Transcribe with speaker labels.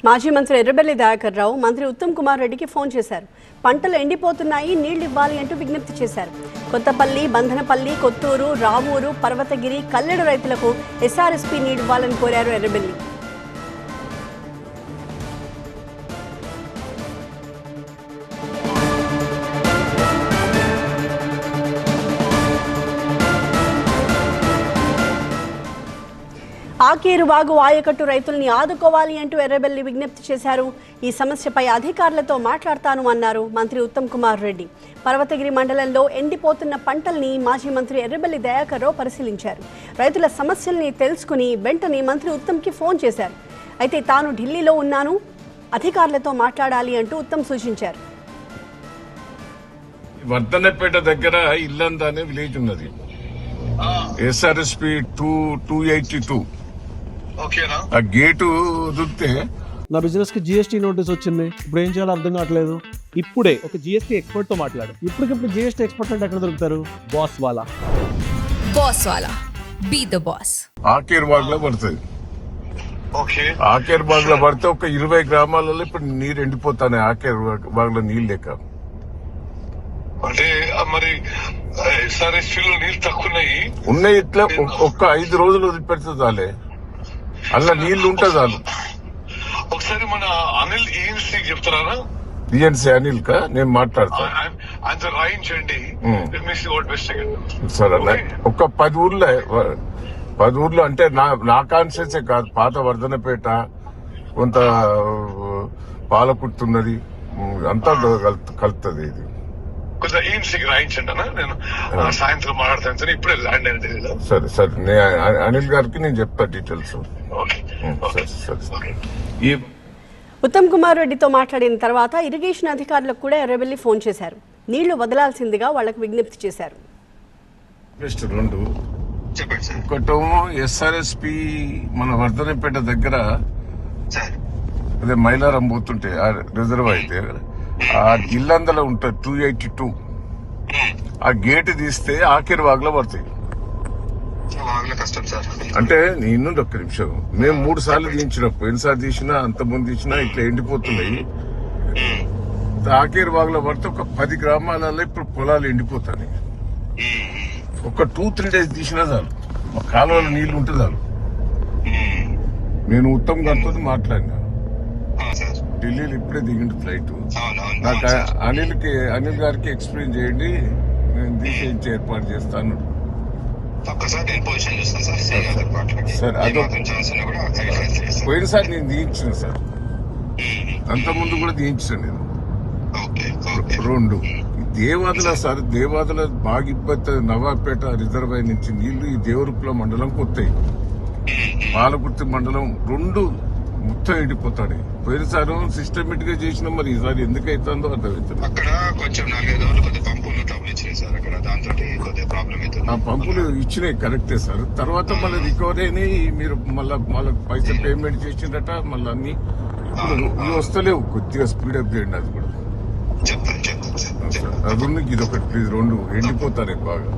Speaker 1: మాజీ మంత్రి ఎర్రబెల్లి దయాకర్ రావు మంత్రి ఉత్తమ్ కుమార్ రెడ్డికి ఫోన్ చేశారు. పంటలు ఎండిపోతున్నాయి, నీళ్లు ఇవ్వాలి అంటూ విజ్ఞప్తి చేశారు. కొత్తపల్లి, బంధనపల్లి, కొత్తూరు, రావూరు, పర్వతగిరి, కల్లెడు రైతులకు ఎస్ఆర్ఎస్పీ నీళ్లు ఇవ్వాలని కోరారు ఎర్రబెల్లి. ఆకేరు వాగు ఆయకట్టు రైతుల్ని ఆదుకోవాలి అంటూ ఎర్రబెల్లి విజ్ఞప్తి చేశారు. ఈ సమస్యపై అధికారులతో మాట్లాడతాను అన్నారు మంత్రి ఉత్తమ్ కుమార్ రెడ్డి. పర్వతగిరి మండలంలో ఎండిపోతున్న పంటల్ని మాజీ మంత్రి ఎర్రబెల్లి దయాకర్ రావు పరిశీలించారు. రైతుల సమస్యల్ని తెలుసుకుని వెంటనే మంత్రి ఉత్తమ్కి ఫోన్ చేశారు. అయితే తాను ఢిల్లీలో ఉన్నాను, అధికారులతో మాట్లాడాలి అంటూ ఉత్తమ్ సూచించారు.
Speaker 2: వర్ధనపేట దగ్గర ఇల్లందా అనే విలేజ్ ఉన్నది. ఎస్ఆర్ఎస్పీ 282 ఆ గేటు వదిలితే
Speaker 3: నా బిజినెస్ కి జిఎస్టీ నోటీస్ వచ్చింది. ఇప్పుడు ఏం చేయాలో అర్థం కావట్లేదు. ఇప్పుడే ఒక జిఎస్టీ ఎక్స్పర్ట్ తో మాట్లాడు. ఇప్పటికిప్పుడు జిఎస్టీ ఎక్స్పర్ట్ అంటే ఎక్కడ దొరుకుతారు? బాస్ వాలా
Speaker 4: బీ ద బాస్.
Speaker 2: ఆకేర్ బాగ్ లో పడుతుంది. ఆకేర్ బాగ్ లో పడితే ఒక 20 గ్రామాలలో ఇప్పుడు నీరు ఎండిపోతాయి. ఆకేర్ బాగ్ లో నీళ్ళు లేక
Speaker 5: అంటే మరి ఎస్ఆర్ఎస్పీలో నీళ్ళు తక్కువ
Speaker 2: ఉన్నాయి. ఇట్లా ఒక్క 5 రోజులు వదిలిపెడితే చాలే, అలా నీళ్లు ఉంటే చాలు.
Speaker 5: ఒకసారి మన అనిల్ ఈఎన్సీ చెప్తారా?
Speaker 2: ఈఎన్సీ అనిల్ కా నేను మాట్లాడతాను.
Speaker 5: ఆయన రాయించండి
Speaker 2: సరే. ఒక 10 ఊర్లో అంటే నా కాన్స్టిట్యూన్సీ కాదు, పాత వర్ధనపేట, కొంత పాలకుర్తున్నది, అంతా కలుతుంది. ఇది
Speaker 5: కొంచెం ఈఎన్సీకి రాయించండి అన్న, నేను సాయంత్రం మాట్లాడతాను. ఇప్పుడే ల్యాండ్ అయింది.
Speaker 2: సరే అనిల్ గారికి నేను చెప్తా డీటెయిల్స్.
Speaker 1: ఉత్తమ్ కుమార్ రెడ్డితో మాట్లాడిన తర్వాత ఇరిగేషన్ అధికారులకు కూడా ఎర్రబెల్లి ఫోన్ చేశారు. నీళ్లు వదలాల్సిందిగా వాళ్లకు విజ్ఞప్తి చేశారు.
Speaker 2: ఒకటేమో ఎస్ఆర్ఎస్పి మన వర్ధనపేట దగ్గర అదే మైలారం పోతుంటే ఆ రిజర్వ్ అయితే ఆ ఇల్లందలో ఉంటుంది 282. ఆ గేట్ తీస్తే ఆఖరి వాగులో పడతాయి. అంటే నేను ఒక్క నిమిషం, మేము 3 సార్లు తీయించిన, పోయినసారి తీసినా, అంతకుముందు తీసినా ఇట్లా ఎండిపోతున్నాయి. ఆఖరి వాగులో పడితే ఒక 10 గ్రామాలలో ఇప్పుడు పొలాలు ఎండిపోతాయి. ఒక 2-3 డేస్ తీసినా చాలు, మా కాలువలో నీళ్లు ఉంటే చాలు. నేను ఉత్తమ్ గారితో మాట్లాడినా, ఢిల్లీలో ఇప్పుడే దిగిండు ఫ్లైట్. నాకు అనిల్ గారికి ఎక్స్ప్లెయిన్ చేయండి, నేను తీసేయించి ఏర్పాటు చేస్తాను. సార్ పోయినసారి నేను తీయించిన సార్, అంతకుముందు కూడా తీయించిన నేను 2. దేవాదుల సార్, దేవాదుల బాగా ఇబ్బంది. నవాపేట రిజర్వాయర్ నుంచి నీళ్లు ఈ దేవరుపుల మండలంకి వస్తాయి. పాలకుర్తి మండలం 2 మొత్తం ఎండిపోతాడు. పోయినసారి సిస్టమేటిక్ గా చేసిన, మరి ఈసారి ఎందుకు అవుతుందో అర్థమవుతుంది. ఆ పంపులు ఇచ్చినాయి కరెక్టే సార్. తర్వాత మళ్ళీ రికవరీ అయినాయి. మీరు మళ్ళీ పైసలు పేమెంట్ చేసిందట. మళ్ళీ అన్ని ఇప్పుడు వస్తలేవు. కొద్దిగా స్పీడప్ చేయండి. అది కూడా అది ఉంది. ఇది ఒకటి ప్లీజ్. 2 ఎండిపోతారు బాగా.